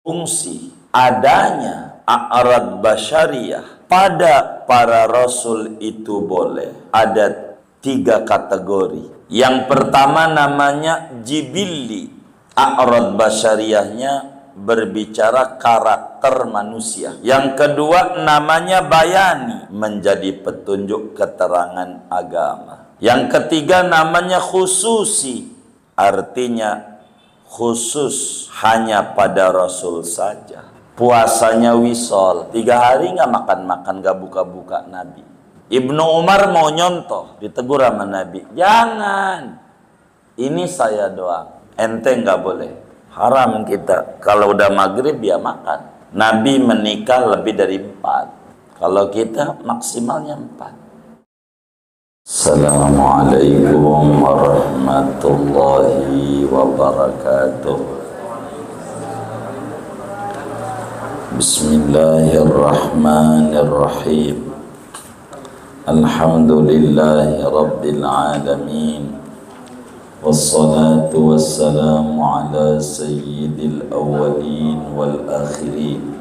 fungsi adanya a'rad basyariyah pada para rasul itu boleh. Ada 3 kategori. Yang pertama namanya jibilli. A'rad basyariyahnya berbicara karakter manusia. Yang kedua namanya bayani, menjadi petunjuk keterangan agama. Yang ketiga namanya khususi, artinya khusus hanya pada Rasul saja. Puasanya wisol, 3 hari nggak makan-makan, nggak buka-buka Nabi. Ibnu Umar mau nyontoh, ditegur sama Nabi, jangan, ini saya doang, ente nggak boleh, haram kita. Kalau udah maghrib ya makan. Nabi menikah lebih dari 4, kalau kita maksimalnya 4. Assalamualaikum warahmatullahi wabarakatuh. Bismillahirrahmanirrahim. Alhamdulillahi rabbil alamin. Wassalatu wassalamu ala sayyidil awwalin wal akhirin,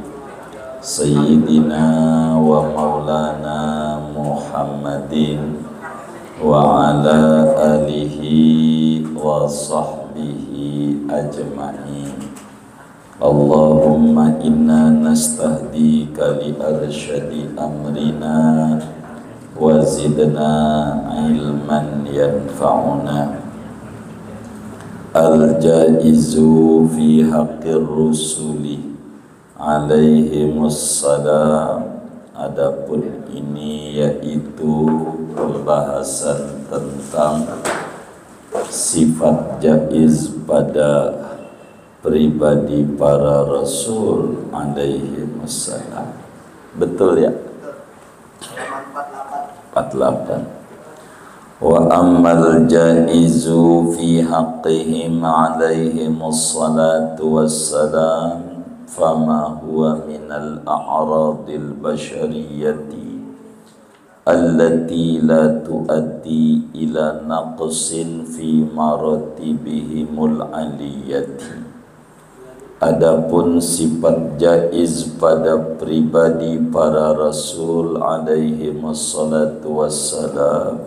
sayyidina wa maulana Muhammadin wa ala alihi wa sahbihi ajma'in. Allahumma inna nastahdika li arsyadi amrina wa zidna ilman yanfa'una. Al-jaizu fi haqqir rusuli alaihimussalam. Adapun ini yaitu pembahasan tentang sifat jaiz pada pribadi para rasul alaihimussalam. Betul ya? 48. Wa ammal jaizu fi haqqihim alaihimussalatu wassalam fama huwa minal a'radil basyariyati allati la tuaddi ila naqsin fi maratibihimul aliyati. Adapun sifat jaiz pada pribadi para rasul alaihi wassalatu wassalam,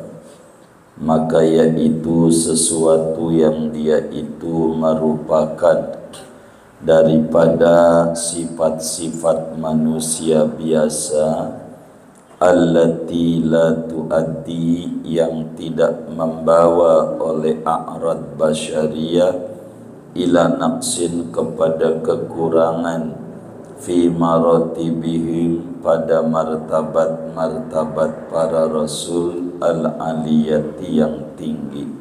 maka yaitu sesuatu yang dia itu merupakan daripada sifat-sifat manusia biasa, allati la tuaddi, yang tidak membawa oleh a'rad basyariyah, ila naqsin, kepada kekurangan, fi maratibihim, pada martabat-martabat para rasul al-aliyati, yang tinggi.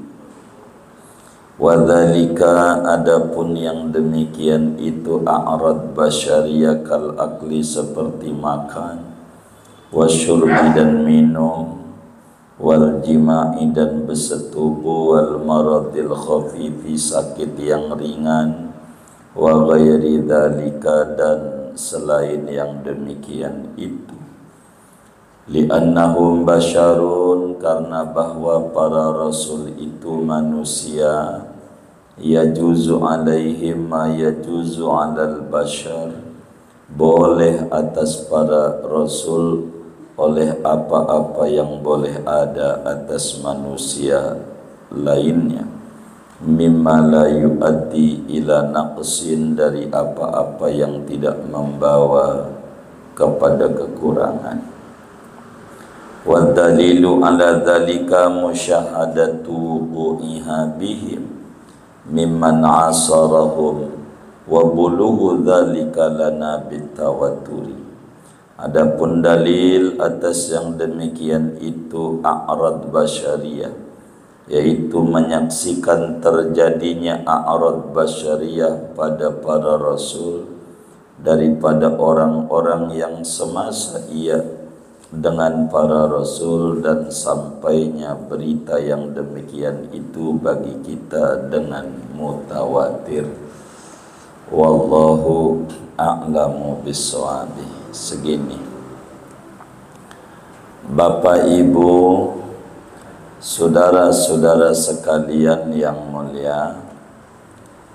Wadzalika, adapun yang demikian itu a'rad basyariyah kal akli, seperti makan, wasyurbi, dan minum, wal jima'i, dan bersetubuh, wal maradil khafifi, sakit yang ringan, wa ghairi dzalika, dan selain yang demikian itu. Li'annahum basyarun, karena bahwa para rasul itu manusia, yajuzu alaihim ma yajuzu alal basyar, boleh atas para rasul oleh apa-apa yang boleh ada atas manusia lainnya, mimma la yu'addi ila naqsin, dari apa-apa yang tidak membawa kepada kekurangan. Wa dalilu ala dzalika musyahadatu ihabihim mimman asarahum wa bulughu dzalika lana bitawaturi. Adapun dalil atas yang demikian itu a'rad basyariyah, yaitu menyaksikan terjadinya a'rad basyariyah pada para rasul daripada orang-orang yang semasa ia dengan para rasul, dan sampainya berita yang demikian itu bagi kita dengan mutawatir. Wallahu a'lamu bissawab. Segini, Bapak Ibu, saudara-saudara sekalian yang mulia,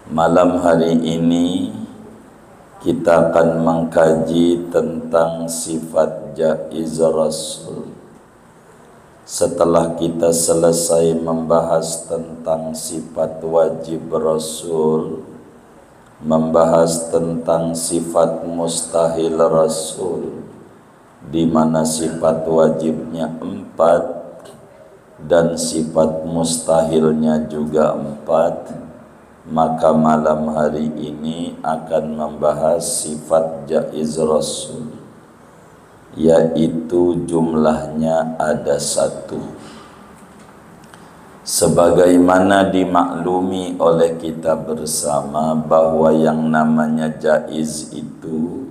malam hari ini kita akan mengkaji tentang sifat jaiz Rasul. Setelah kita selesai membahas tentang sifat wajib Rasul, membahas tentang sifat mustahil Rasul, di mana sifat wajibnya 4 dan sifat mustahilnya juga 4, maka malam hari ini akan membahas sifat jaiz Rasul, yaitu jumlahnya ada 1. Sebagaimana dimaklumi oleh kita bersama bahwa yang namanya jaiz itu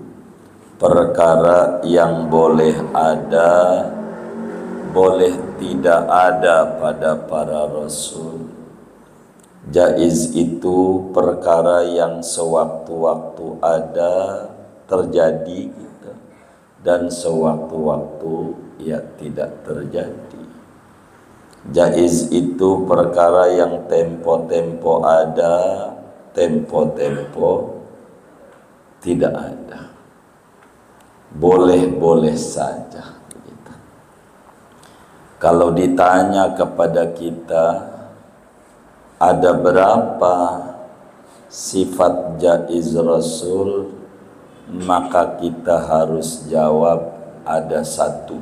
perkara yang boleh ada, boleh tidak ada pada para rasul. Jaiz itu perkara yang sewaktu-waktu ada, terjadi gitu, dan sewaktu-waktu ya tidak terjadi. Jaiz itu perkara yang tempo-tempo ada, tempo-tempo tidak ada. Boleh-boleh saja gitu. Kalau ditanya kepada kita ada berapa sifat jaiz Rasul, maka kita harus jawab ada 1.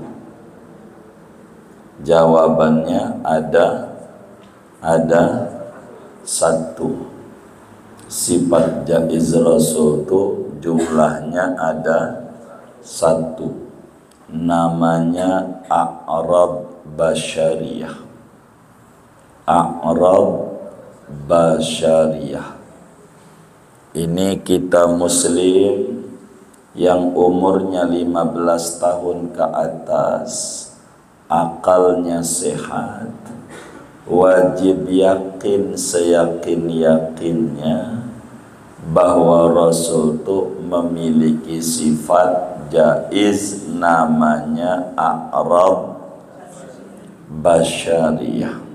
Jawabannya ada 1. Sifat jaiz Rasul itu jumlahnya ada 1. Namanya a'rad basyariyah. A'rad basyariyah. Ini kita muslim yang umurnya 15 tahun ke atas, akalnya sehat, wajib yakin seyakin-yakinnya bahwa Rasul itu memiliki sifat jaiz namanya a'rad basyariyah.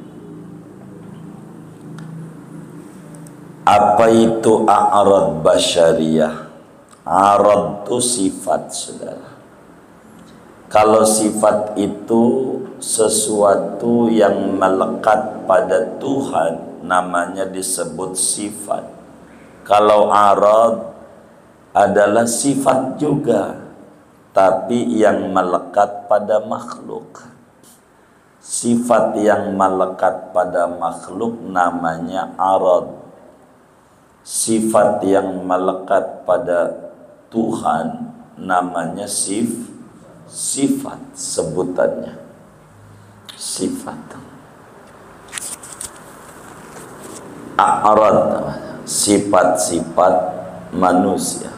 Apa itu a'rad basyariyah? A'rad itu sifat, saudara. Kalau sifat itu sesuatu yang melekat pada Tuhan, namanya disebut sifat. Kalau a'rad adalah sifat juga, tapi yang melekat pada makhluk. Sifat yang melekat pada makhluk namanya a'rad. Sifat yang melekat pada Tuhan namanya sifat, sebutannya sifat. A'rad, sifat-sifat manusia.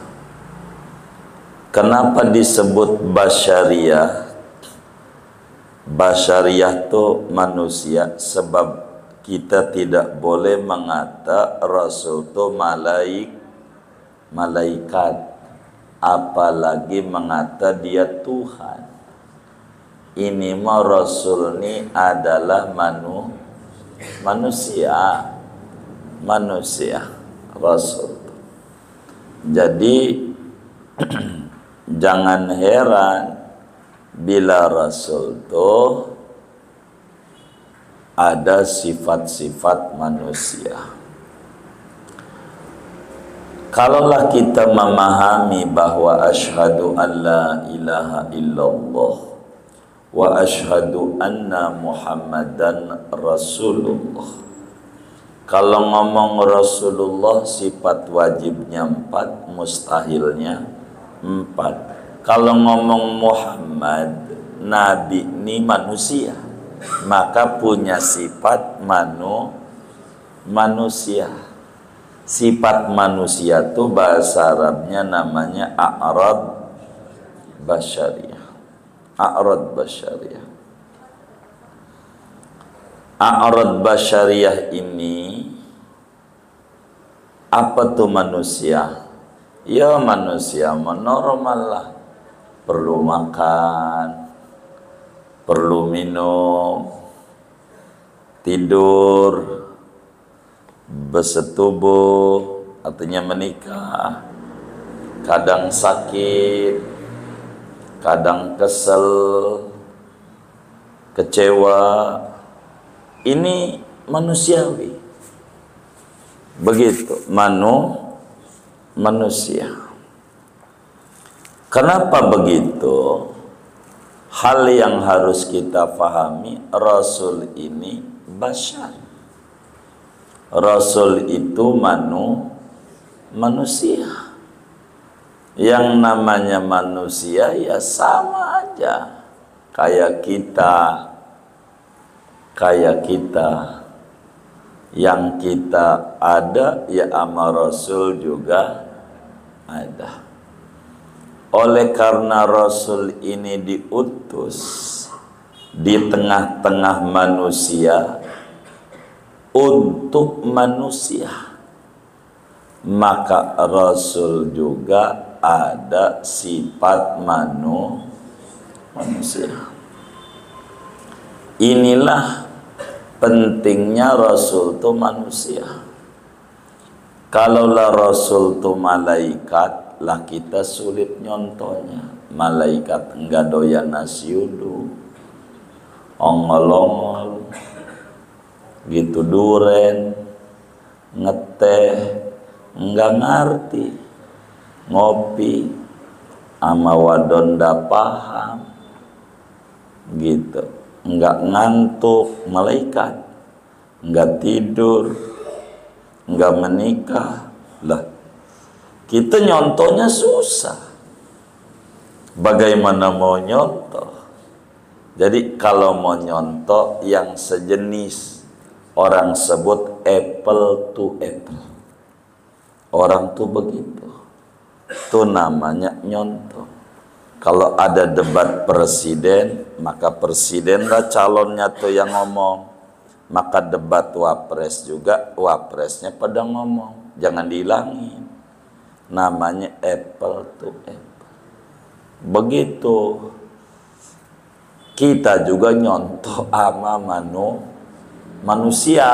Kenapa disebut basyariyah? Basyariyah itu manusia, sebab kita tidak boleh mengata Rasul itu malaikat, apalagi mengata dia Tuhan. Ini mah Rasul ini adalah manusia Rasul. Jadi jangan heran bila Rasul itu ada sifat-sifat manusia. Kalaulah kita memahami bahwa asyhadu an la ilaha illallah wa asyhadu anna Muhammadan Rasulullah. Kalau ngomong Rasulullah sifat wajibnya 4, mustahilnya 4. Kalau ngomong Muhammad, Nabi ini manusia, maka punya sifat manusia. Sifat manusia itu bahasa Arabnya namanya a'rad basyariyah. A'rad basyariyah. A'rad basyariyah ini apa tuh manusia? Ya manusia normal lah. Perlu makan, perlu minum, tidur, bersetubuh, artinya menikah. kadang sakit, kadang kesel, kecewa. Ini manusiawi. Begitu manusia. Kenapa begitu? Hal yang harus kita pahami, Rasul ini bashar. Rasul itu manusia. Yang namanya manusia ya sama aja kayak kita. Yang kita ada ya ama Rasul juga ada. Oleh karena Rasul ini diutus di tengah-tengah manusia untuk manusia, maka Rasul juga ada sifat manusia. Inilah pentingnya Rasul itu manusia. Kalaulah Rasul itu malaikat, lah kita sulit nyontohnya. Malaikat enggak doyan nasi uduk, ongol-ongol, gitu duren, ngeteh, enggak ngerti, ngopi, ama wadon ndak paham, gitu, enggak ngantuk, malaikat, enggak tidur, enggak menikah, lah. Kita nyontohnya susah. Bagaimana mau nyontoh? Jadi kalau mau nyontoh yang sejenis, orang sebut apple to apple. Orang tuh begitu. Itu namanya nyontoh. Kalau ada debat presiden, maka presidenlah calonnya tuh yang ngomong. Maka debat wapres juga, wapresnya pada ngomong. Jangan dihilangin. Namanya apple to apple. Begitu kita juga nyontoh ama manusia.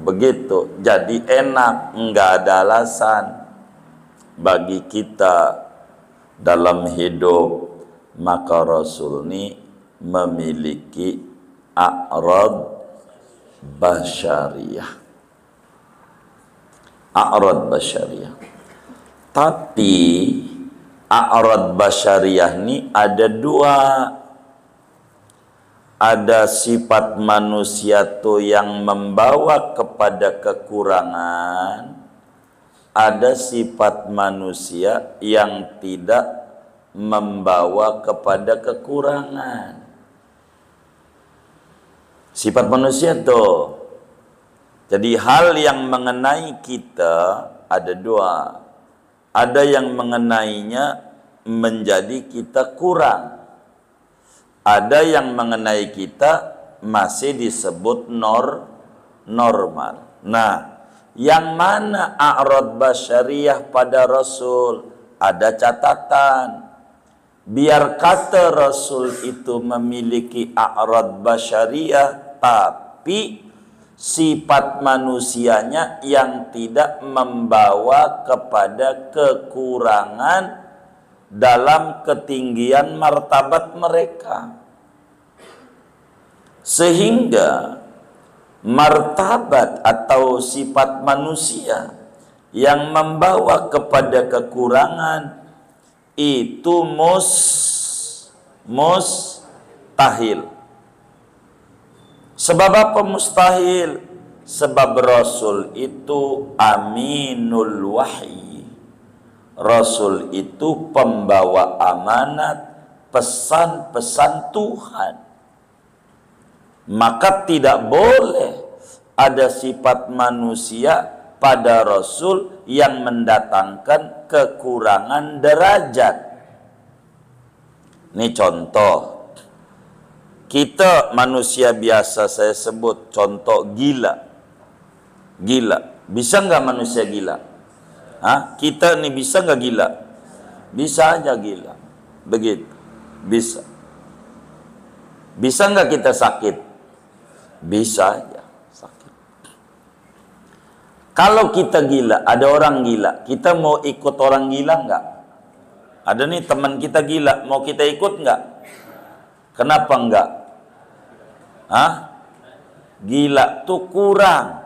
Begitu. Jadi enak, enggak ada alasan bagi kita dalam hidup. Maka Rasul ini memiliki a'rad basyariyah. A'rad basyariyah. Tapi a'rad basyariyah ini ada dua. Ada sifat manusia tuh yang membawa kepada kekurangan. Ada sifat manusia yang tidak membawa kepada kekurangan. Sifat manusia tuh. Jadi hal yang mengenai kita ada dua. Ada yang mengenainya menjadi kita kurang. Ada yang mengenai kita masih disebut normal. Nah, yang mana a'rad basyariyah pada Rasul? Ada catatan. Biar kata Rasul itu memiliki a'rad basyariyah, tapi sifat manusianya yang tidak membawa kepada kekurangan dalam ketinggian martabat mereka. Sehingga martabat atau sifat manusia yang membawa kepada kekurangan itu mustahil. Sebab apa mustahil? Sebab Rasul itu aminul wahyi. Rasul itu pembawa amanat pesan-pesan Tuhan. Maka tidak boleh ada sifat manusia pada Rasul yang mendatangkan kekurangan derajat. Ini contoh. Kita manusia biasa saya sebut contoh gila. Gila. Bisa nggak manusia gila? Hah? Kita ini bisa nggak gila? Bisa aja gila. Begitu. Bisa. Bisa nggak kita sakit? Bisa aja sakit. Kalau kita gila, ada orang gila, kita mau ikut orang gila nggak? Ada nih teman kita gila, mau kita ikut nggak? Kenapa nggak? Hah? Gila tuh kurang,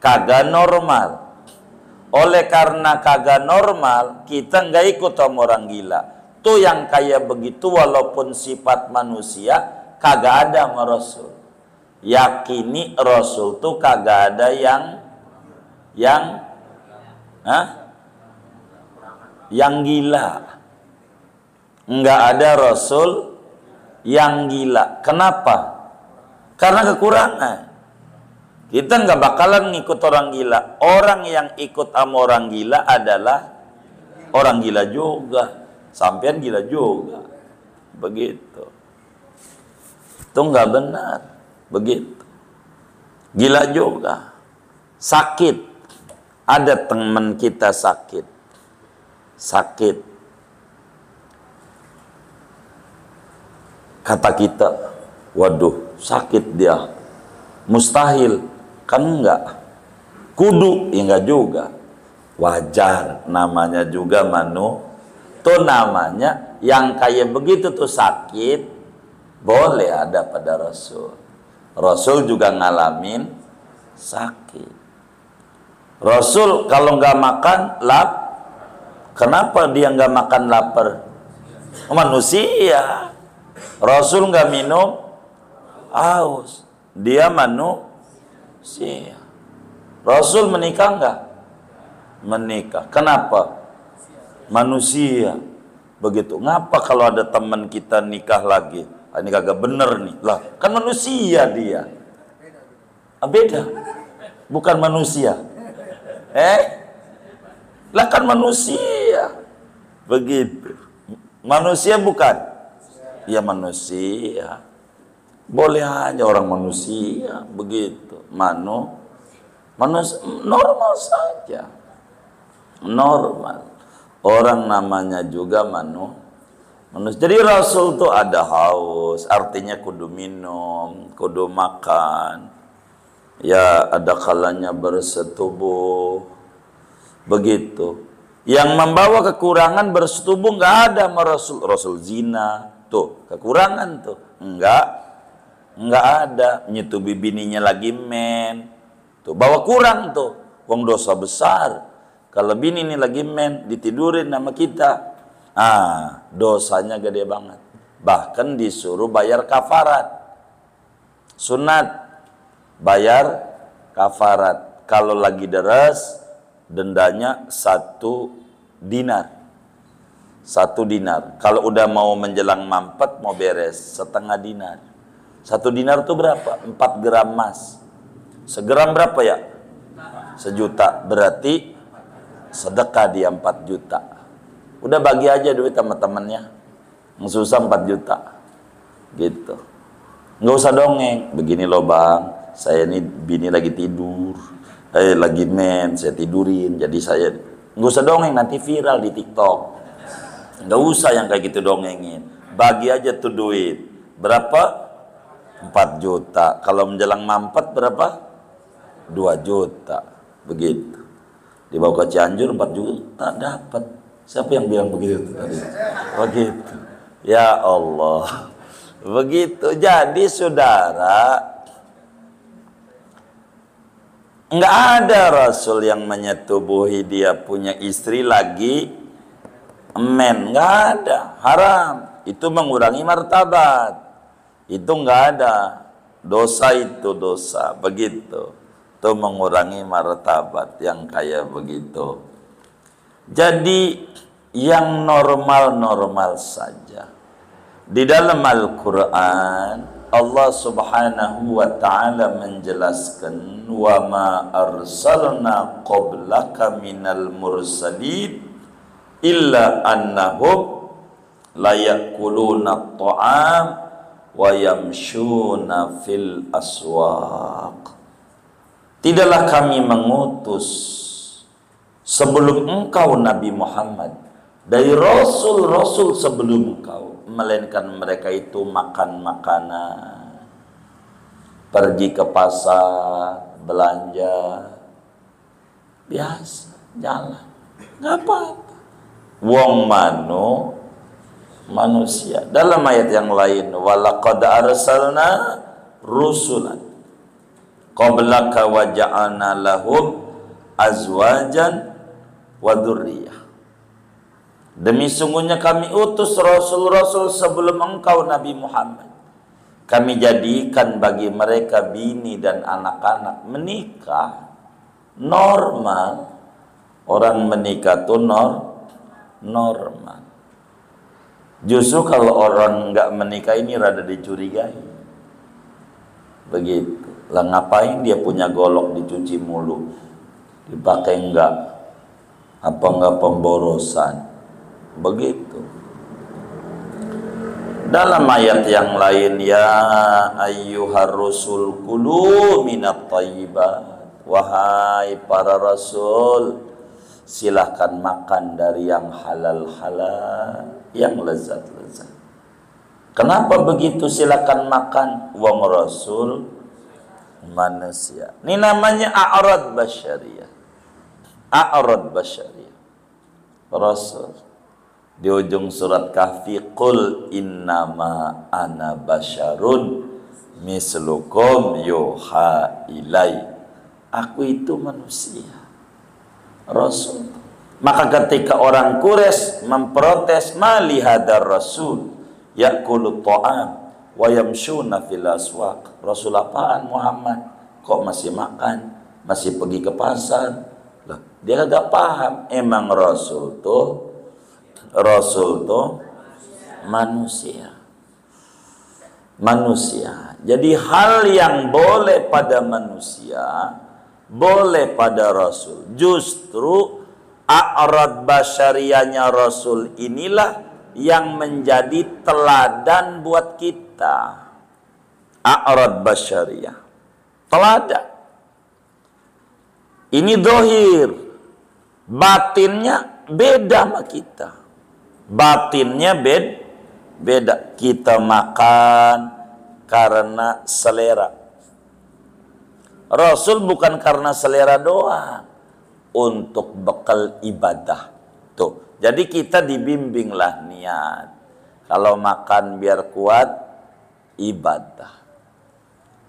kagak normal. Oleh karena kagak normal, kita nggak ikut sama orang gila. Tuh yang kayak begitu walaupun sifat manusia, kagak ada sama Rasul. Yakini Rasul tuh kagak ada yang gila. Nggak ada Rasul yang gila. Kenapa? Karena kekurangan. Kita nggak bakalan ngikut orang gila. Orang yang ikut sama orang gila adalah orang gila juga. Sampean gila juga. Begitu. Itu nggak benar. Begitu. Gila juga. Sakit. Ada teman kita sakit. Sakit. Kata kita, waduh, sakit dia. Mustahil. Kan enggak. Kudu, ya enggak juga. Wajar, namanya juga tuh namanya yang kayak begitu tuh sakit, boleh ada pada Rasul. Rasul juga ngalamin sakit. Rasul kalau nggak makan kenapa dia nggak makan lapar? Manusia. Rasul nggak minum haus, dia manusia. Rasul menikah nggak? Menikah. Kenapa? Manusia. Begitu. Ngapa kalau ada teman kita nikah lagi? Ini kagak bener nih. Lah, kan manusia dia. Beda. Bukan manusia. Lah kan manusia. Begitu. Manusia bukan? Ya manusia. Boleh aja orang manusia. Begitu. Manusia normal saja. Normal. Orang namanya juga manusia. Jadi Rasul tuh ada haus, artinya kudu minum, kudu makan. Ya ada kalanya bersetubuh. Begitu. Yang membawa kekurangan bersetubuh nggak ada sama Rasul. Rasul zina, tuh kekurangan tuh. Nggak ada. Nyetubi bininya lagi men. Tuh bawa kurang tuh. Wong dosa besar. Kalau bini ini lagi men, ditidurin sama kita. Dosanya gede banget. Bahkan disuruh bayar kafarat. Sunat bayar kafarat. Kalau lagi deres, dendanya 1 dinar. 1 dinar. Kalau udah mau menjelang mampet, mau beres, 1/2 dinar. 1 dinar itu berapa? 4 gram emas. Segram berapa ya? 1 juta. Berarti sedekah dia 4 juta. Udah bagi aja duit sama temennya. Yang susah 4 juta. Gitu. Nggak usah dongeng. Begini loh bang, saya ini bini lagi tidur. Lagi men, saya tidurin. Jadi saya, nggak usah dongeng, nanti viral di TikTok. Nggak usah yang kayak gitu dongengin. Bagi aja tuh duit. Berapa? 4 juta. Kalau menjelang mampet berapa? 2 juta. Begitu. Dibawa ke Cianjur 4 juta dapat. Siapa yang bilang begitu tadi? Begitu. Ya Allah. Begitu. Jadi saudara, nggak ada Rasul yang menyetubuhi dia punya istri lagi men. Nggak ada. Haram. Itu mengurangi martabat. Itu nggak ada. Dosa itu dosa. Begitu. Itu mengurangi martabat yang kayak begitu. Jadi yang normal-normal saja. Di dalam Al-Quran Allah subhanahu wa ta'ala menjelaskan, wa ma arsalna qablaka minal mursalin illa annahum la yakuluna ta'am wa yamshuna fil aswaq. Tidaklah kami mengutus sebelum engkau Nabi Muhammad dari Rasul-Rasul sebelum engkau, melainkan mereka itu makan makanan, pergi ke pasar, belanja, biasa, jalan, nggak apa-apa. wong manusia. Dalam ayat yang lain, walaqad arsalna rusulan qablaka wa ja'alna lahum azwajan wa dzurriyyah. Demi sungguhnya kami utus rasul-rasul sebelum engkau Nabi Muhammad. Kami jadikan bagi mereka bini dan anak-anak. Menikah normal. Orang menikah itu normal. Justru kalau orang nggak menikah ini rada dicurigai. Begitu. Lah ngapain dia punya golok dicuci mulu? Dipakai enggak? Apa enggak pemborosan? Begitu. Dalam ayat yang lain, ya ayyuhar rusul kulu minat thayyibat. Wahai para rasul, silahkan makan dari yang halal-halal, yang lezat-lezat. Kenapa begitu silahkan makan? Wong rasul manusia. Ini namanya a'rad basyariyah. A'rad basyariyah. Rasul. Di ujung surat Kahfi, qul innama ana basyarun mislukum yuha ilai. Aku itu manusia. Rasul. Maka ketika orang Quraisy memprotes, mali hadar rasul ya'kulu ta'am wa yamshuna fil aswaq. Rasul apaan Muhammad? Kok masih makan? Masih pergi ke pasar? Lah, dia kagak paham. Emang Rasul tuh manusia. Manusia. Jadi hal yang boleh pada manusia, boleh pada Rasul. Justru a'rad basyariyahnya Rasul inilah yang menjadi teladan buat kita. A'rad basyariyah. Teladan. Ini dohir. Batinnya beda sama kita. Batinnya beda. Kita makan karena selera. Rasul bukan karena selera doang, untuk bekal ibadah. Tuh. Jadi kita dibimbinglah niat. Kalau makan biar kuat ibadah.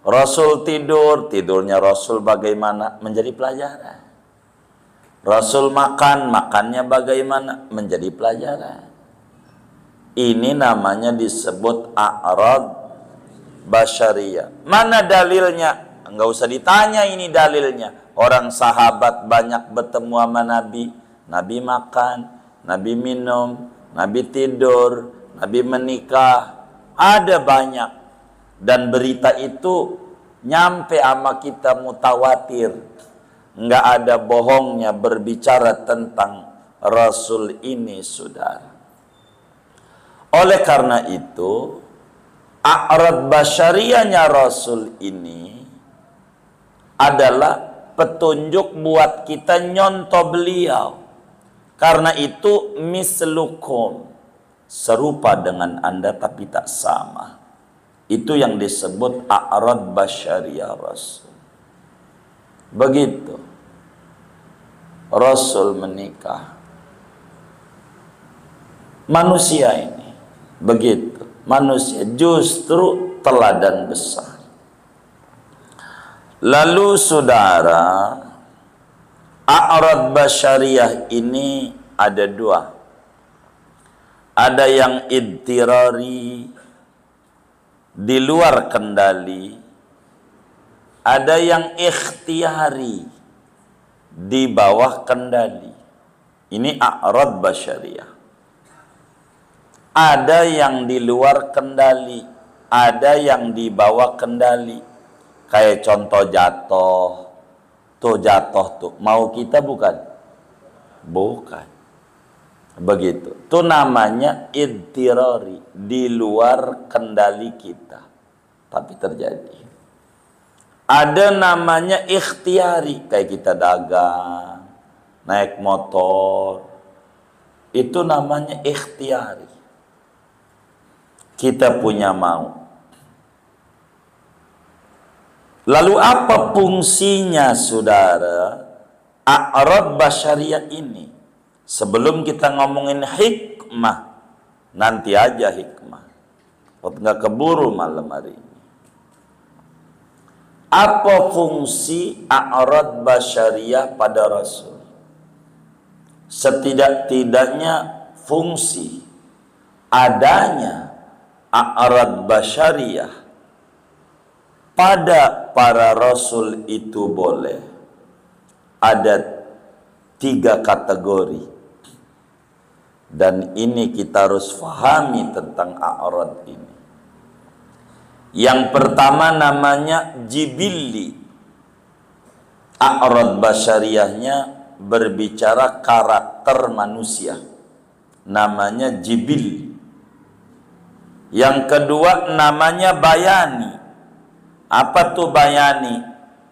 Rasul tidur, tidurnya Rasul bagaimana? Menjadi pelajaran. Rasul makan, makannya bagaimana? Menjadi pelajaran. Ini namanya disebut a'rad basyariyah. Mana dalilnya? Enggak usah ditanya ini dalilnya. Orang sahabat banyak bertemu sama Nabi. Nabi makan, Nabi minum, Nabi tidur, Nabi menikah. Ada banyak. Dan berita itu nyampe sama kita mutawatir. Enggak ada bohongnya berbicara tentang Rasul ini, saudara. Oleh karena itu, a'rad basyariyahnya Rasul ini adalah petunjuk buat kita nyontoh beliau. Karena itu mislukum, serupa dengan Anda tapi tak sama. Itu yang disebut a'rad basyariyah Rasul. Begitu. Rasul menikah. Manusia ini begitu. Manusia justru teladan besar. Lalu saudara, a'rad basyariyah ini ada dua. Ada yang idtirari, di luar kendali. Ada yang ikhtiari, di bawah kendali. Ini a'rad basyariyah. Ada yang di luar kendali, ada yang di bawah kendali. Kayak contoh jatuh. Tuh jatuh tuh. Mau kita bukan? Bukan. Begitu. Itu namanya idtirari. Di luar kendali kita. Tapi terjadi. Ada namanya ikhtiari. Kayak kita dagang. Naik motor. Itu namanya ikhtiari. Kita punya mau. Lalu apa fungsinya saudara a'rad basyariyah ini? Sebelum kita ngomongin hikmah, nanti aja hikmah. Nggak keburu malam hari ini. Apa fungsi a'rad basyariyah pada Rasul? Setidak-tidaknya fungsi adanya a'rad basyariyah pada para Rasul itu boleh ada 3 kategori. Dan ini kita harus fahami tentang a'rad ini. Yang pertama namanya jibilli. A'rad basyariyahnya berbicara karakter manusia. Namanya jibil. Yang kedua namanya bayani. Apa tuh bayani?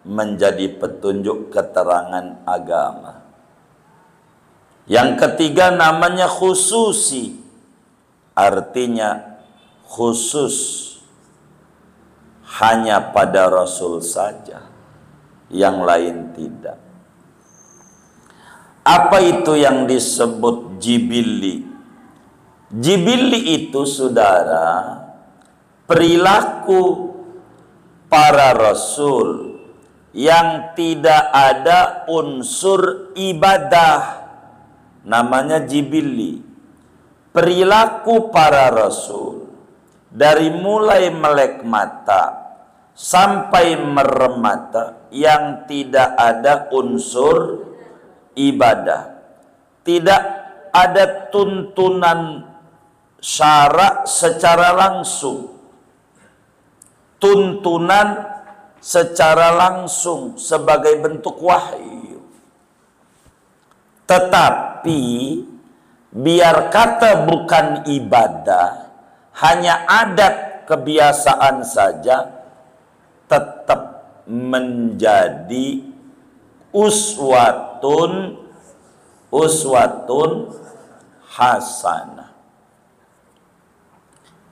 Menjadi petunjuk keterangan agama. Yang ketiga namanya khususi, artinya khusus hanya pada Rasul saja, yang lain tidak. Apa itu yang disebut jibilli? Jibilli itu saudara, perilaku para Rasul yang tidak ada unsur ibadah. Namanya jibilli. Perilaku para Rasul dari mulai melek mata sampai merem mata yang tidak ada unsur ibadah. Tidak ada tuntunan syarak secara langsung. Tuntunan secara langsung sebagai bentuk wahyu. Tetapi biar kata bukan ibadah, hanya adat kebiasaan saja, tetap menjadi uswatun hasanah.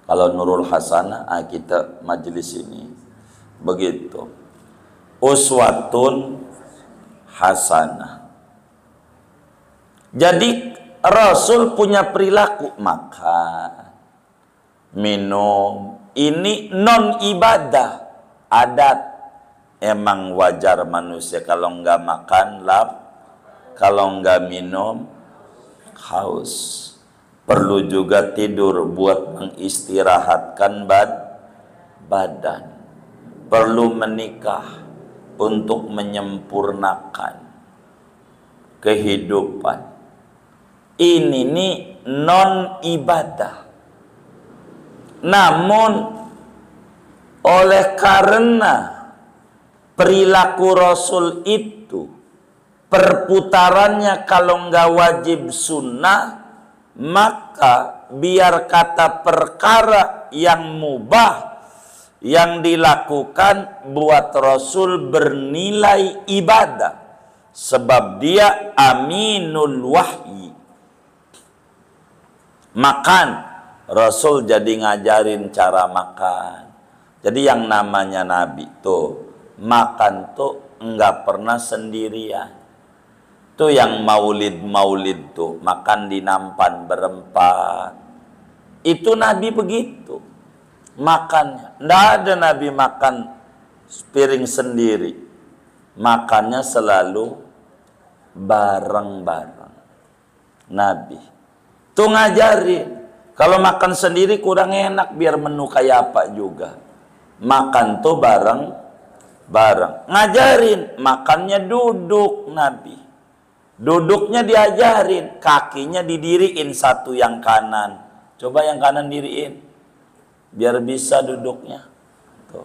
Kalau Nurul Hasanah, kita majelis ini begitu. Uswatun hasanah. Jadi Rasul punya perilaku makan, minum, ini non ibadah, adat. Emang wajar manusia kalau nggak makan kalau nggak minum haus. Perlu juga tidur buat mengistirahatkan badan. Perlu menikah untuk menyempurnakan kehidupan. Ini nih non ibadah. Namun oleh karena perilaku Rasul itu perputarannya kalau nggak wajib sunnah, maka biar kata perkara yang mubah yang dilakukan buat Rasul bernilai ibadah, sebab dia aminul wahyi. Makan, Rasul jadi ngajarin cara makan. Jadi yang namanya Nabi tuh makan tuh enggak pernah sendirian. Tuh yang maulid tuh makan di nampan berempat. Itu Nabi begitu makannya. Nggak ada Nabi makan piring sendiri. Makannya selalu bareng-bareng. Nabi tuh ngajarin, kalau makan sendiri kurang enak, biar menu kayak apa juga. Makan tuh bareng-bareng. Ngajarin, makannya duduk Nabi. Duduknya diajarin, kakinya didiriin satu yang kanan. Coba yang kanan diriin, biar bisa duduknya. Tuh.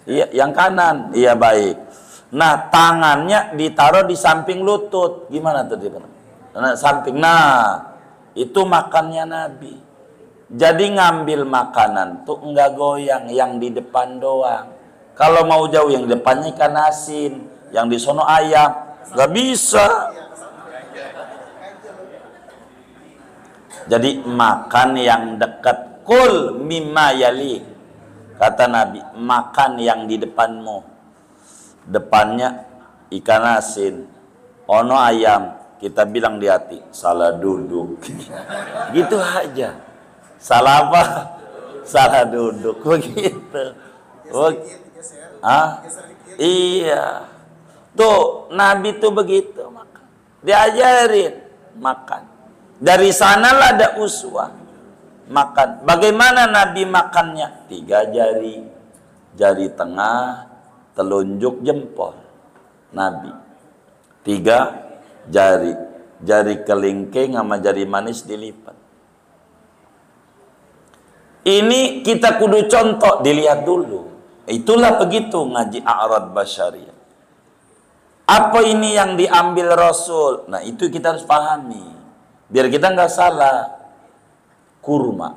Iya, yang kanan, iya baik. Nah, tangannya ditaruh di samping lutut. Gimana tuh dia? Nah, samping. Nah, itu makannya Nabi. Jadi ngambil makanan tuh enggak goyang, yang di depan doang. Kalau mau jauh yang depannya ikan asin, yang di sono ayam, nggak bisa. Jadi makan yang dekat. Kul mimma yali, kata Nabi, makan yang di depanmu. Depannya ikan asin, ono ayam, kita bilang di hati, salah duduk. Gitu aja. Salah apa? Salah duduk. Begitu. Iya. Tuh, Nabi tuh begitu makan. Diajarin makan. Dari sanalah ada uswah. Makan. Bagaimana Nabi makannya? 3 jari. Jari tengah, telunjuk jempol. Nabi. 3 jari. Jari kelingking sama jari manis dilipat. Ini kita kudu contoh, dilihat dulu. Itulah begitu ngaji a'rad basyariyah. Apa ini yang diambil Rasul? Nah, itu kita harus pahami. Biar kita nggak salah. Kurma.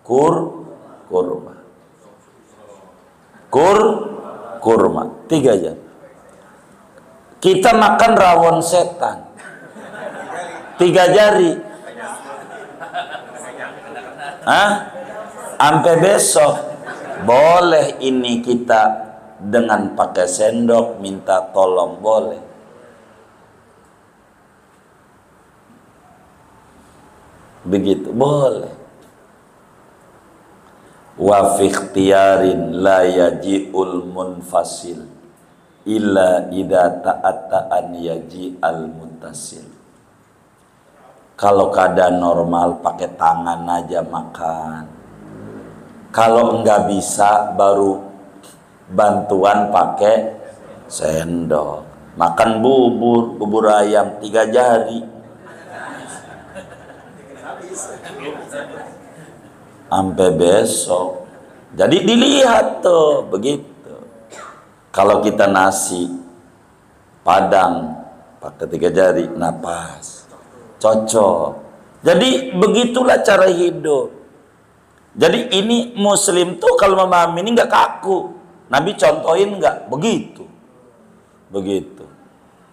Kurma. Kurma. 3 jari. Kita makan rawon setan. 3 jari. Hah? Sampai besok. Boleh ini kita dengan pakai sendok minta tolong, boleh. Begitu, boleh. Wa fi ikhtiyarin la yaji'ul munfasil illa idza ta'atta'an yaji'al muttasil. Kalau keadaan normal pakai tangan aja makan. Kalau enggak bisa baru bantuan pakai sendok. Makan bubur ayam 3 jari. Sampai besok. Jadi dilihat tuh begitu. Kalau kita nasi padang pakai 3 jari, napas cocok. Jadi begitulah cara hidup. Jadi ini Muslim tuh kalau memahami ini nggak kaku. Nabi contohin nggak begitu,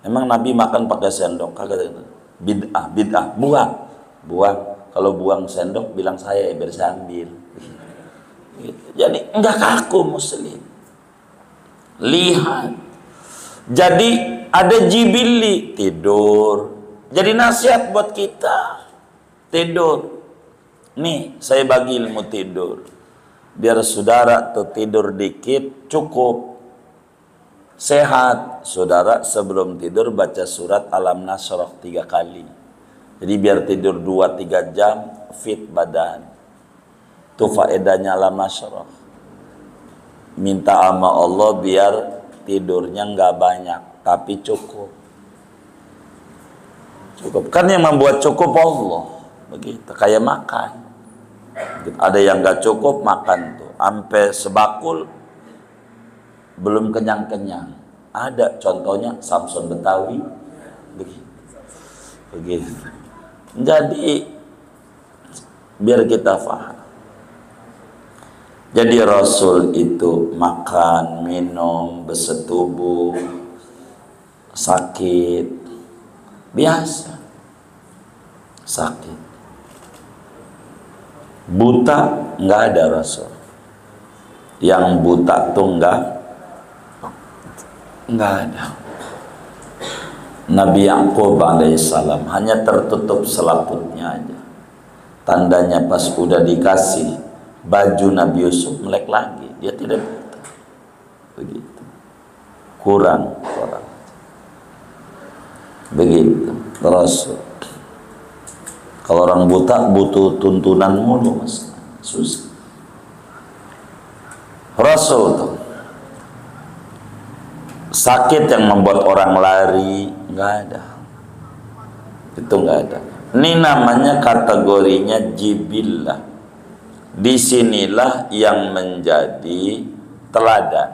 Emang Nabi makan pakai sendok? Kagak. Bid'ah, buang. Kalau buang sendok bilang saya biar saya ambil. Gitu. Jadi nggak kaku Muslim. Lihat. Jadi ada jibili tidur. Jadi nasihat buat kita tidur. Nih, saya bagi ilmu tidur. Biar saudara tuh tidur dikit, cukup. Sehat. Saudara sebelum tidur baca surat Alam Nasrah 3 kali. Jadi biar tidur 2-3 jam, fit badan. Itu faedahnya Alam Nasrah. Minta sama Allah biar tidurnya nggak banyak, tapi cukup. Cukup. Kan yang membuat cukup Allah. Begitu, kayak makan. Ada yang gak cukup makan tuh sampai sebakul belum kenyang-kenyang. Ada contohnya Samson Betawi begitu. Jadi biar kita paham. Jadi Rasul itu makan, minum, bersetubuh, sakit, biasa sakit. Buta nggak ada Rasul. Yang buta tuh nggak ada. Nabi Ya'qub alaihissalam hanya tertutup selaputnya aja. Tandanya pas udah dikasih baju Nabi Yusuf melek lagi, dia tidak buta. Begitu. Kurang. Begitu Rasul. Kalau orang buta butuh tuntunan mulu, Mas. Susah. Rasul tuh sakit yang membuat orang lari nggak ada. Itu nggak ada. Ini namanya kategorinya jibillah. Disinilah yang menjadi teladan.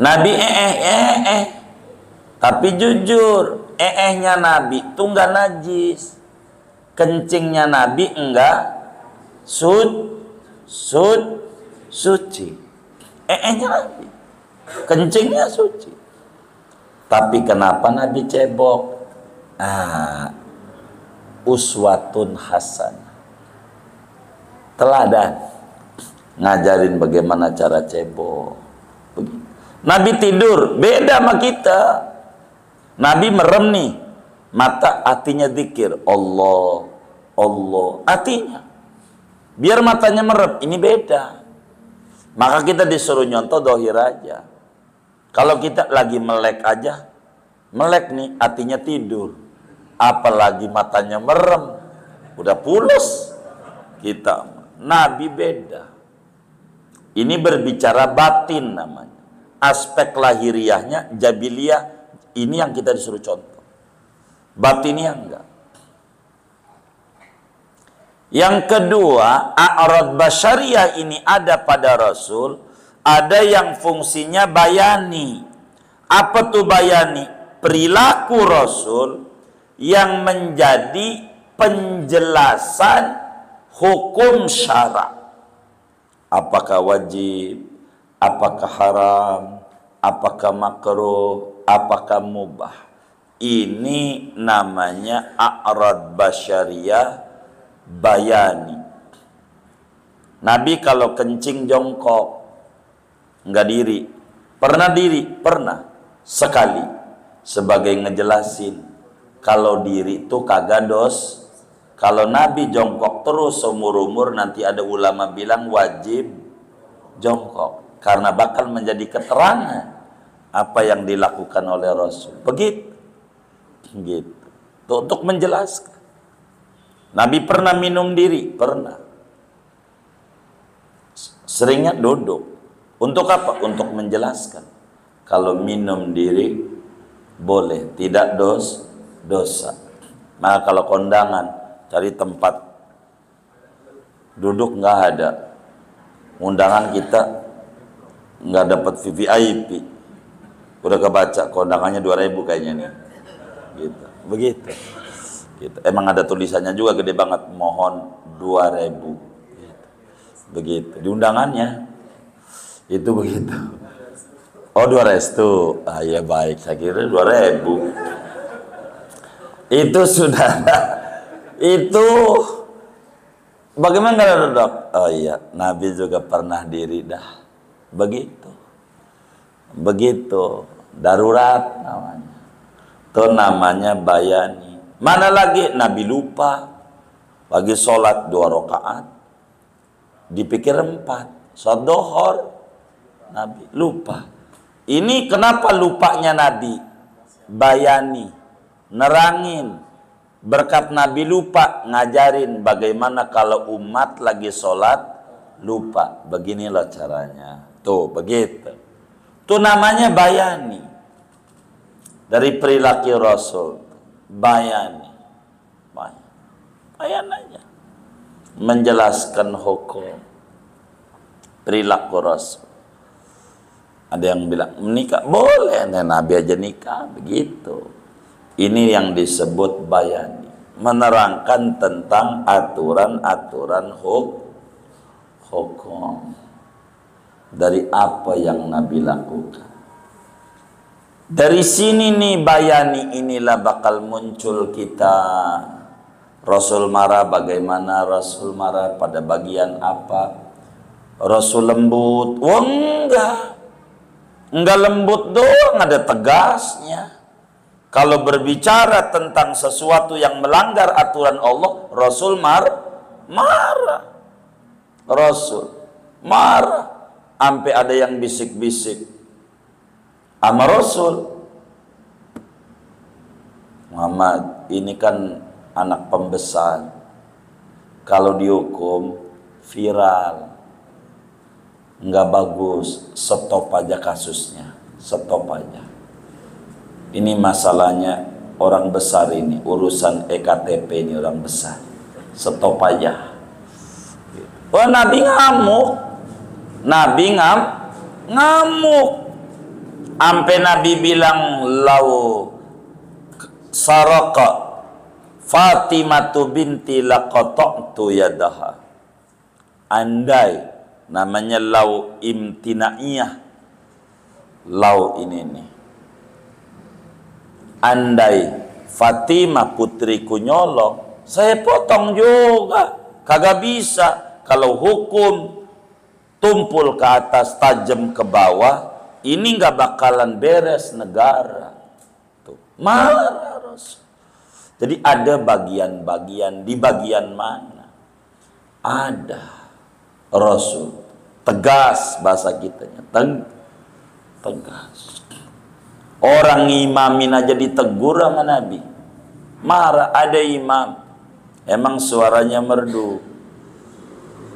Nabi tapi jujur, Nabi itu enggak najis. Kencingnya Nabi enggak suci. Nabi. Kencingnya suci. Tapi kenapa Nabi cebok? Uswatun hasanah. Teladan. Ngajarin bagaimana cara cebok. Begitu. Nabi tidur, beda sama kita. Nabi merem nih, mata hatinya zikir, Allah, Allah, hatinya. Biar matanya merem, ini beda. Maka kita disuruh nyontoh dohir aja. Kalau kita lagi melek aja, melek nih, hatinya tidur. Apalagi matanya merem, udah pulas kita. Nabi beda. Ini berbicara batin namanya. Aspek lahiriahnya, jabiliyah, ini yang kita disuruh contoh. Batinnya enggak. Yang kedua, a'rad basyariyah ini ada pada Rasul, ada yang fungsinya bayani. Apa tuh bayani? Perilaku Rasul yang menjadi penjelasan hukum syara. Apakah wajib, apakah haram, apakah makruh, apakah mubah. Ini namanya a'rad basyariyah bayani. Nabi kalau kencing jongkok, enggak diri. Pernah diri? Pernah. Sekali. Sebagai ngejelasin, kalau diri itu kagak dos. Kalau Nabi jongkok terus seumur-umur, nanti ada ulama bilang wajib jongkok. Karena bakal menjadi keterangan apa yang dilakukan oleh Rasul. Begitu. Gitu. Untuk menjelaskan. Nabi pernah minum diri? Pernah. Seringnya duduk. Untuk apa? Untuk menjelaskan. Kalau minum diri boleh, tidak dosa. Maka kalau kondangan, cari tempat duduk nggak ada. Undangan kita nggak dapat VVIP. Udah kebaca kondangannya 2.000 kayaknya nih. Gitu. Begitu. Gitu. Emang ada tulisannya juga gede banget, mohon 2.000. Gitu. Begitu. Di undangannya itu begitu. Oh 2 restu. Ah ya baik, saya kira 2.000. Itu sudah. Itu bagaimana dok? Oh iya, Nabi juga pernah diri dah. Begitu. Begitu. Darurat namanya. Itu namanya bayani. Mana lagi? Nabi lupa. Lagi sholat 2 rakaat. Dipikir 4. Sholat dohor. Nabi lupa. Ini kenapa lupanya Nabi? Bayani. Nerangin. Berkat Nabi lupa, ngajarin bagaimana kalau umat lagi sholat lupa. Beginilah caranya. Tuh, begitu. Itu namanya bayani. Dari perilaku Rasul. Bayani. Bayan aja. Menjelaskan hukum. Perilaku Rasul. Ada yang bilang, menikah boleh. Nabi aja nikah. Begitu. Ini yang disebut bayani. Menerangkan tentang aturan-aturan hukum. Dari apa yang Nabi lakukan. Dari sini nih bayani inilah bakal muncul kita. Rasul marah, bagaimana Rasul marah, pada bagian apa. Rasul lembut. Oh enggak. Enggak lembut doang, ada tegasnya. Kalau berbicara tentang sesuatu yang melanggar aturan Allah, Rasul marah. Rasul marah. Sampai ada yang bisik-bisik sama Rasul. Muhammad, ini kan anak pembesar. Kalau dihukum, viral. Nggak bagus, stop aja kasusnya. Stop aja. Ini masalahnya orang besar ini, urusan EKTP ini orang besar. Stop aja. Wah, Nabi ngamuk. Nabi ngamuk. Sampai Nabi bilang, lau saraka Fatimatu binti laqata'tu yadaha. Andai, namanya lau imtinaiyah. Lau ini nih. Andai Fatimah putriku nyolong, saya potong juga. Kagak bisa. Kalau hukum tumpul ke atas, tajam ke bawah, ini nggak bakalan beres negara. Tuh. Marah Rasul. Jadi ada bagian-bagian, di bagian mana ada Rasul tegas, bahasa kitanya tegas. Orang imamin aja ditegur sama Nabi, marah. Ada imam emang suaranya merdu,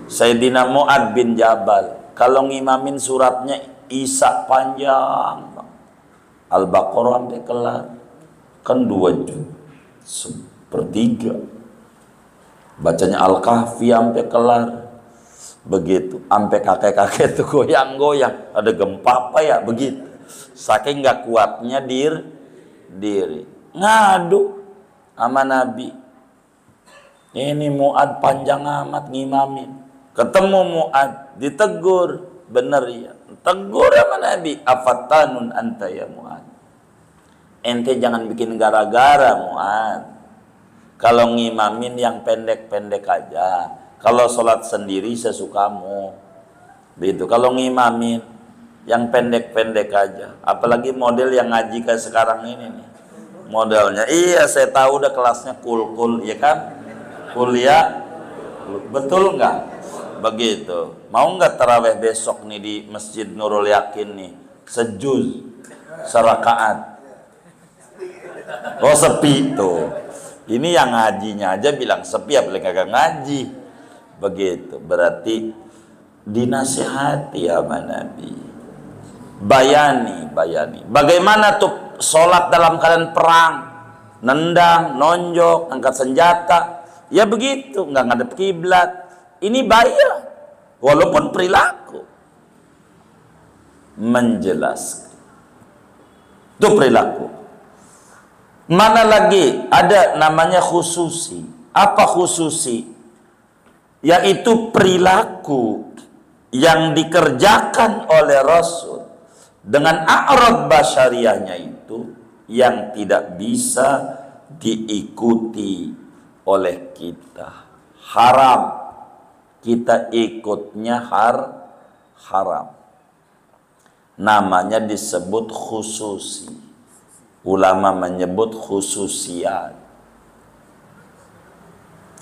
Sayyidina Mu'ad bin Jabal, kalau ngimamin suratnya Isa panjang, Al-Baqarah sampai kelar, kan 2 juz, sepertiga. Bacanya Al-Kahfi sampai kelar, begitu, sampai kakek-kakek itu goyang-goyang. Ada gempa apa ya, begitu. Saking nggak kuatnya diri, ngadu sama Nabi. Ini Mu'ad panjang amat ngimamin. Ketemu Mu'ad, ditegur, bener ya. Tegur sama Nabi, afatanun anta ya Mu'ad. Ente jangan bikin gara-gara Mu'ad. Kalau ngimamin yang pendek-pendek aja. Kalau sholat sendiri sesukamu. Begitu. Kalau ngimamin yang pendek-pendek aja. Apalagi model yang ngaji kayak sekarang ini nih. Modelnya. Iya, saya tahu udah kelasnya kul-kul, ya kan? Kuliah. Betul nggak? Begitu. Mau nggak taraweh besok nih di Masjid Nurul Yakin nih? Sejuz, serakaat. Oh sepi tuh. Ini yang ngajinya aja bilang sepi, apalagi kagak ngaji. Begitu. Berarti dinasihati sama Nabi. Bayani. Bagaimana tuh sholat dalam keadaan perang? Nendang, nonjok, angkat senjata. Ya begitu, nggak ngadep kiblat. Ini bahaya, walaupun perilaku menjelaskan. Itu perilaku. Mana lagi ada namanya khususi. Apa khususi? Yaitu perilaku yang dikerjakan oleh Rasul dengan a'rad basyariahnya itu yang tidak bisa diikuti oleh kita. Haram. Kita ikutnya haram. Namanya disebut khususi. Ulama menyebut khususiat.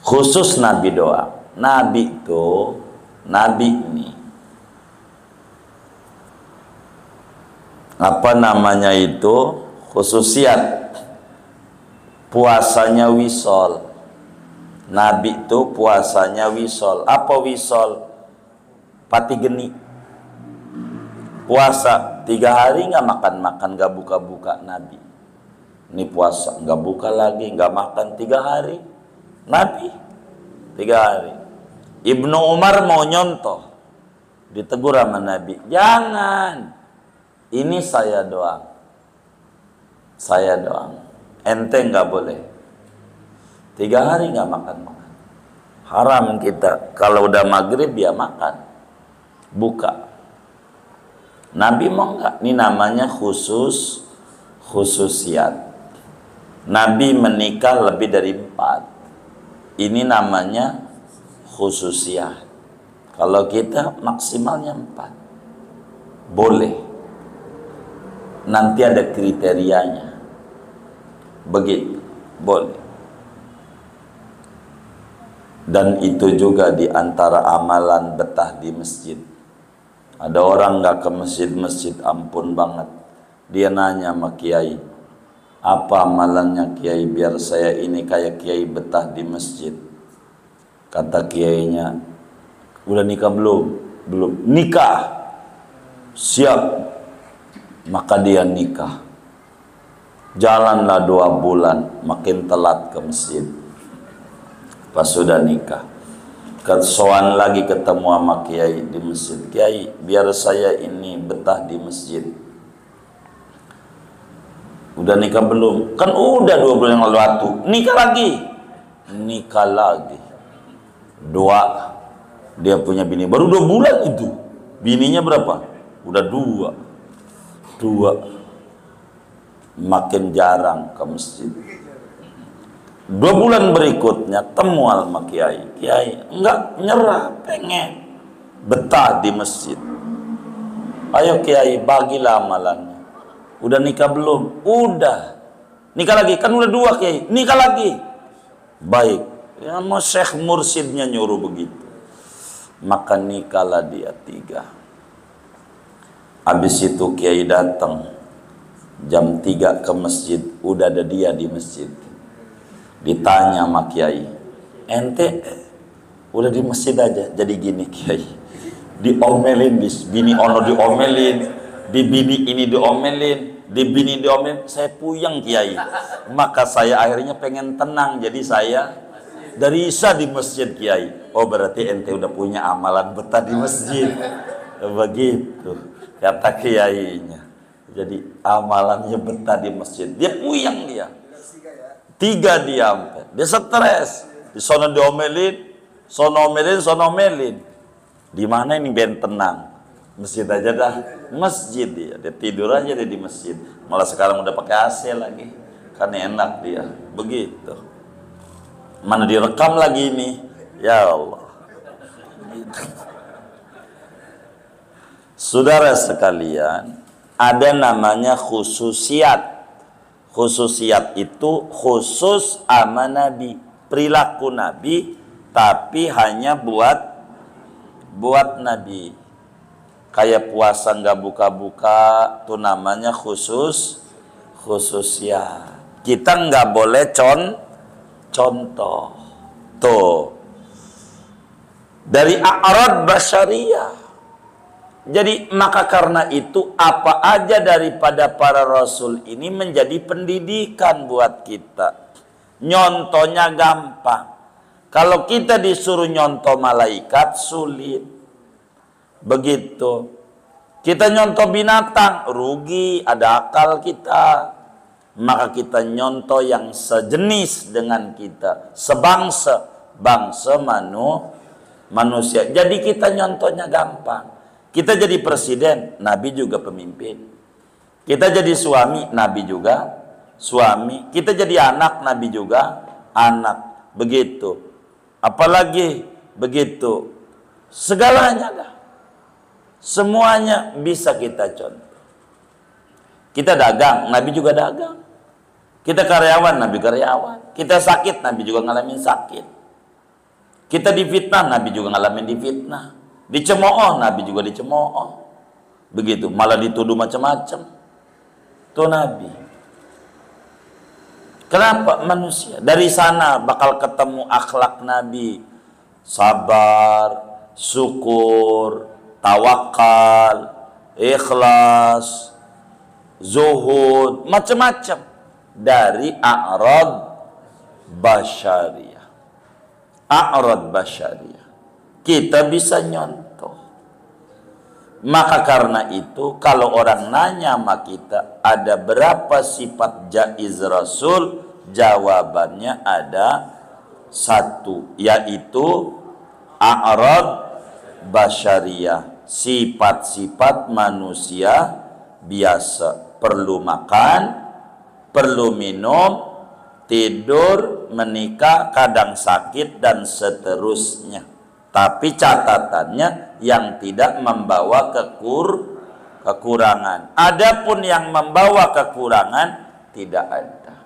Khusus Nabi doang. Nabi ini apa namanya itu? Khususiat. Puasanya wisol. Nabi itu puasanya wisol. Apa wisol? Pati geni. Puasa 3 hari nggak makan, nggak buka Nabi. Ini puasa nggak buka lagi, nggak makan 3 hari. Nabi 3 hari. Ibnu Umar mau nyontoh, ditegur sama Nabi, jangan. Ini saya doang. Ente nggak boleh. 3 hari nggak makan. Haram kita. Kalau udah maghrib ya makan, buka. Nabi mau nggak? Ini namanya khususiat. Nabi menikah lebih dari 4. Ini namanya khususiat. Kalau kita maksimalnya 4. Boleh. Nanti ada kriterianya. Begitu. Boleh. Dan itu juga di antara amalan betah di masjid. Ada orang nggak ke masjid, ampun banget. Dia nanya sama kiai, apa amalannya kiai biar saya ini kayak kiai betah di masjid? Kata kiainya, udah nikah belum? Belum. Nikah. Siap. Maka dia nikah. Jalanlah 2 bulan, makin telat ke masjid. Pas sudah nikah, kesoan lagi ketemu sama kiai di masjid. Kiai, biar saya ini betah di masjid. Udah nikah belum? Kan udah 2 bulan yang lalu waktu. Nikah lagi. 2. Dia punya bini baru 2 bulan itu. Bininya berapa? Udah 2. Makin jarang ke masjid. 2 bulan berikutnya temu sama kiai. Kiai enggak nyerah, pengen betah di masjid. Ayo kiai, bagilah amalannya. Udah nikah belum? Udah. Nikah lagi, kan udah 2 Kiai, nikah lagi. Baik, ya mau syekh mursidnya nyuruh begitu. Maka nikahlah dia 3. Habis itu Kiai datang jam 3 ke masjid, udah ada dia di masjid. Ditanya sama Kiai, ente udah di masjid aja jadi gini Kiai. Diomelin, bini ono diomelin, di bini ini diomelin, di bini diomelin, saya puyeng Kiai. Maka saya akhirnya pengen tenang, jadi saya dari Isya di masjid Kiai. Oh berarti ente udah punya amalan betah di masjid. Begitu kata Kiainya. Jadi amalannya betah di masjid. Dia puyeng dia. 3 dia sampai. Dia stres. Di sono diomelin, sono omelin. Di mana ini ben tenang? Masjid aja dah. Masjid dia tidur aja dia di masjid. Malah sekarang udah pakai AC lagi. Kan enak dia. Begitu. Mana direkam lagi ini? Ya Allah. Saudara sekalian, ada namanya khususiat. Khususiat itu khusus sama Nabi, perilaku Nabi, tapi hanya buat Nabi. Kayak puasa nggak buka-buka, tuh namanya khususiat. Kita nggak boleh contoh. Tuh. Dari a'rad basyariyah. Jadi maka karena itu apa aja daripada para rasul ini menjadi pendidikan buat kita. Nyontohnya gampang. Kalau kita disuruh nyontoh malaikat sulit. Begitu. Kita nyontoh binatang rugi, ada akal kita. Maka kita nyontoh yang sejenis dengan kita, sebangsa, manusia. Jadi kita nyontohnya gampang. Kita jadi presiden, Nabi juga pemimpin. Kita jadi suami, Nabi juga suami. Kita jadi anak, Nabi juga anak. Begitu. Apalagi begitu. Segalanya dah. Semuanya bisa kita contoh. Kita dagang, Nabi juga dagang. Kita karyawan, Nabi karyawan. Kita sakit, Nabi juga ngalamin sakit. Kita difitnah, Nabi juga ngalamin difitnah. Dicemooh, Nabi juga dicemooh. Begitu, malah dituduh macam-macam. Itu Nabi. Kenapa manusia? Dari sana bakal ketemu akhlak Nabi. Sabar, syukur, tawakal, ikhlas, zuhud, macam-macam. Dari a'rad basyariyah. A'rad basyariyah. Kita bisa nyontoh. Maka karena itu kalau orang nanya sama kita ada berapa sifat jaiz Rasul, jawabannya ada 1, yaitu a'rad basyariyah, sifat-sifat manusia biasa, perlu makan, perlu minum, tidur, menikah, kadang sakit dan seterusnya. Tapi catatannya yang tidak membawa kekurangan. Adapun yang membawa kekurangan tidak ada.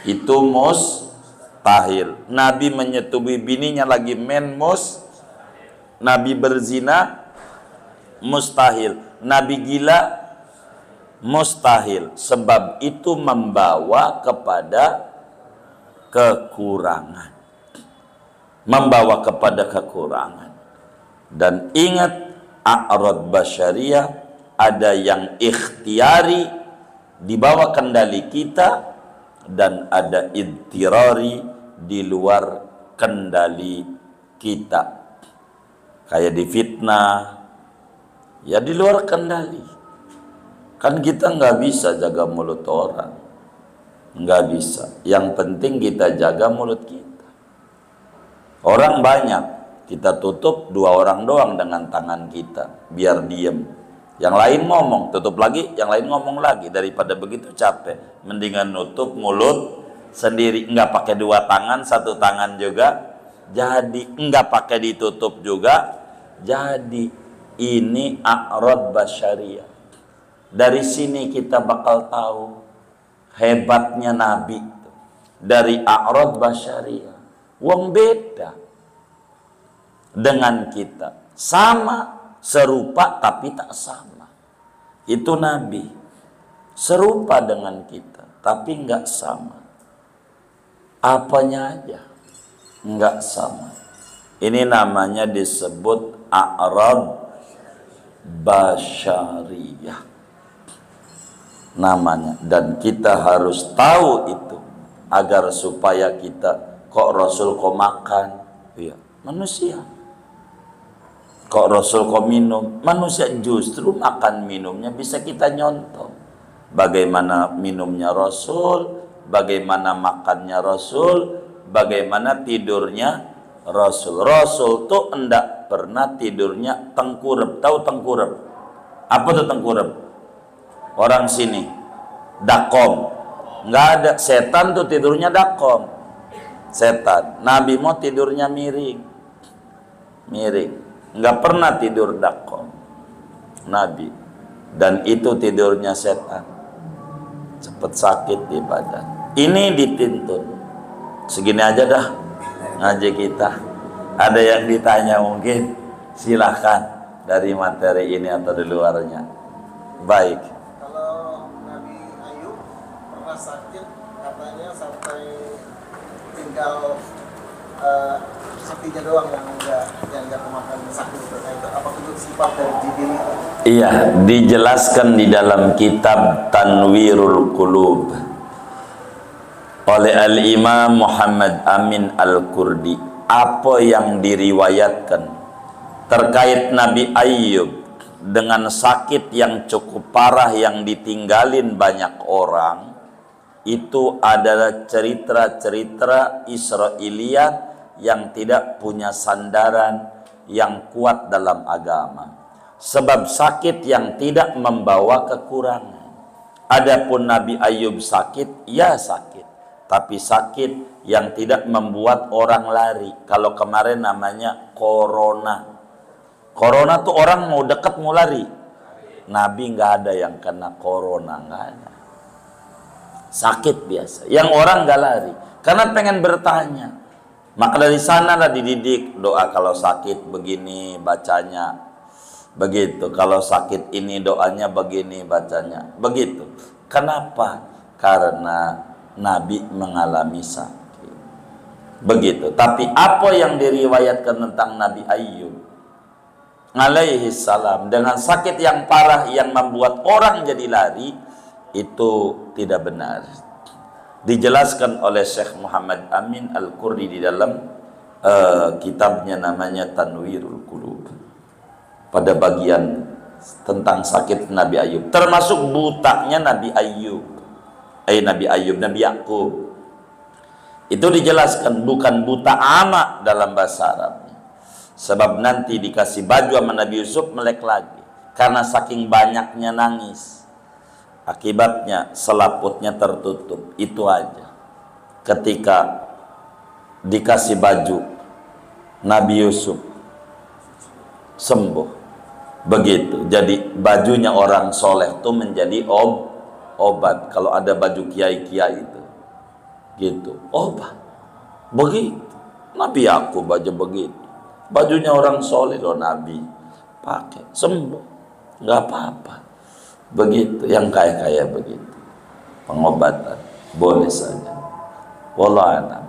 Itu mustahil. Nabi menyetubuhi bininya lagi Nabi berzina mustahil. Nabi gila mustahil. Sebab itu membawa kepada kekurangan. Membawa kepada kekurangan. Dan ingat, a'rad basyariyah ada yang ikhtiari di bawah kendali kita dan ada idtirari di luar kendali kita. Kayak difitnah, ya di luar kendali. Kan kita nggak bisa jaga mulut orang, nggak bisa. Yang penting kita jaga mulut kita. Orang banyak, kita tutup 2 orang doang dengan tangan kita, biar diem. Yang lain ngomong, tutup lagi, yang lain ngomong lagi. Daripada begitu capek, mendingan nutup mulut sendiri. Nggak pakai 2 tangan, 1 tangan juga jadi. Nggak pakai ditutup juga jadi. Ini a'rad basyariyah. Dari sini kita bakal tahu hebatnya Nabi dari a'rad basyariyah. Wong beda dengan kita, sama, serupa tapi tak sama. Itu Nabi serupa dengan kita tapi enggak sama. Apanya aja enggak sama. Ini namanya disebut a'rad basyariyah namanya, dan kita harus tahu itu agar supaya kita, kok Rasul kok makan, ya manusia. Kok Rasul kok minum, manusia. Justru makan minumnya bisa kita nyontoh. Bagaimana minumnya Rasul, bagaimana makannya Rasul, bagaimana tidurnya Rasul. Rasul tuh enggak pernah tidurnya tengkurap. Tahu tengkurap? Apa tuh tengkurap? Orang sini dakom. Enggak ada. Setan tuh tidurnya dakom. Setan. Nabi mau tidurnya miring. Miring. Enggak pernah tidur dakom Nabi. Dan itu tidurnya setan. Cepet sakit di badan. Ini dituntun. Segini aja dah ngaji kita. Ada yang ditanya mungkin? Silahkan dari materi ini atau di luarnya. Baik. Kalau Nabi Ayub pernah sakit, katanya sampai tinggal sapinya doang yang enggak kemakan sakit. Itu apa itu sifat dari Jibril? Iya, dijelaskan di dalam kitab Tanwirul Qulub oleh Al-Imam Muhammad Amin Al-Qurdi, apa yang diriwayatkan terkait Nabi Ayub dengan sakit yang cukup parah yang ditinggalin banyak orang, itu adalah cerita-cerita Israiliyat yang tidak punya sandaran yang kuat dalam agama. Sebab sakit yang tidak membawa kekurangan. Adapun Nabi Ayub sakit, ya sakit, tapi sakit yang tidak membuat orang lari. Kalau kemarin namanya corona. Corona tuh orang mau dekat mau lari. Nabi nggak ada yang kena corona, nggak ada. Sakit biasa, yang orang nggak lari karena pengen bertanya. Maka dari sanalah dididik doa kalau sakit begini bacanya, begitu. Kalau sakit ini doanya begini bacanya, begitu. Kenapa? Karena Nabi mengalami sakit. Begitu. Tapi apa yang diriwayatkan tentang Nabi Ayub alaihi salam dengan sakit yang parah yang membuat orang jadi lari, itu tidak benar. Dijelaskan oleh Syekh Muhammad Amin Al-Qurdi di dalam kitabnya namanya Tanwirul Qulub pada bagian tentang sakit Nabi Ayub, termasuk butanya Nabi Ayub. Nabi Yakub itu dijelaskan bukan buta ama dalam bahasa Arabnya. Sebab nanti dikasih baju sama Nabi Yusuf melek lagi karena saking banyaknya nangis. Akibatnya selaputnya tertutup. Itu aja. Ketika dikasih baju Nabi Yusuf sembuh. Begitu. Jadi bajunya orang soleh itu menjadi obat. Kalau ada baju kiai-kiai itu gitu, obat. Begitu. Nabi aku baju begitu. Bajunya orang soleh loh Nabi pakai, sembuh, nggak apa-apa. Begitu, yang kaya-kaya begitu. Pengobatan boleh saja. Wallahu a'lam.